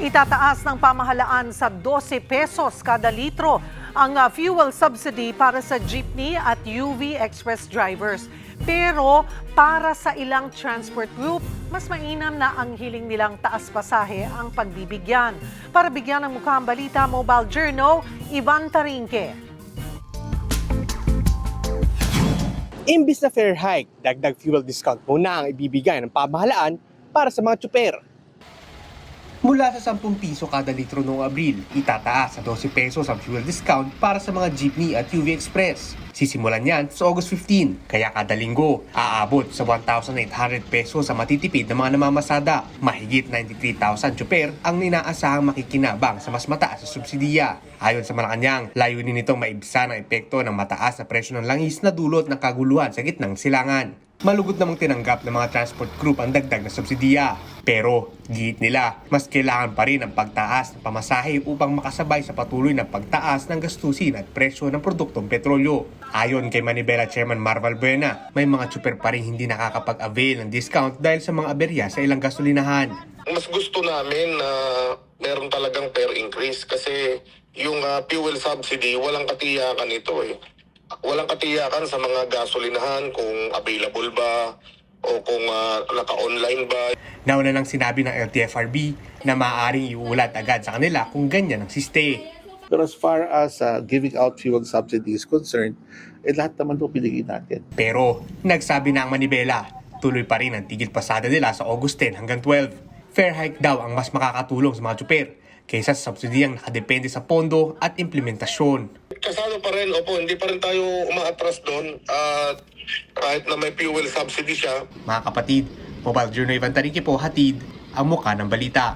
Itataas ng pamahalaan sa 12 pesos kada litro ang fuel subsidy para sa jeepney at UV Express drivers. Pero para sa ilang transport group, mas mainam na ang hiling nilang taas pasahe ang pagbibigyan. Para bigyan ng mukha ang balita, Mobile Journal, Ivan Tarinque. Imbis na fare hike, dagdag fuel discount muna ang ibibigay ng pamahalaan para sa mga tsuper. Mula sa 10 piso kada litro noong Abril, itataas sa 12 pesos ang fuel discount para sa mga jeepney at UV Express. Sisimulan yan sa August 15, kaya kada linggo, aabot sa 1,800 pesos ang matitipid ng mga namamasada. Mahigit 93,000 tsuper ang inaasahang makikinabang sa mas mataas na subsidiya. Ayon sa Malacanang, layunin nitong maibsan ang epekto ng mataas na presyo ng langis na dulot ng kaguluhan sa gitnang silangan. Malugod namang tinanggap ng mga transport group ang dagdag na subsidiya. Pero, giit nila, mas kailangan pa rin ang pagtaas ng pamasahe upang makasabay sa patuloy na pagtaas ng gastusin at presyo ng produktong petrolyo. Ayon kay Manibela Chairman Marval Buena, may mga tsuper pa rin hindi nakakapag-avail ng discount dahil sa mga aberya sa ilang gasolinahan. Mas gusto namin na meron talagang fare increase kasi yung fuel subsidy, walang katiyakan ito eh. Walang katiyakan sa mga gasolinahan kung available ba o kung naka-online ba. Nauna nang sinabi ng LTFRB na maaaring iulat agad sa kanila kung ganyan ang siste. Pero as far as giving out fuel subsidy is concerned, lahat naman ito pinigil natin. Pero, nagsabi na ang Manibela, tuloy pa rin ang tigil pasada nila sa August 10 hanggang 12. Fair hike daw ang mas makakatulong sa mga tsuper kaysa sa subsidiyang nakadepende sa pondo at implementasyon. Kasado pa rin, hindi pa rin tayo umaatras doon kahit na may fuel subsidy siya. Mga kapatid, Mobile Journal Ivan Tarinque po, hatid ang mukha ng balita.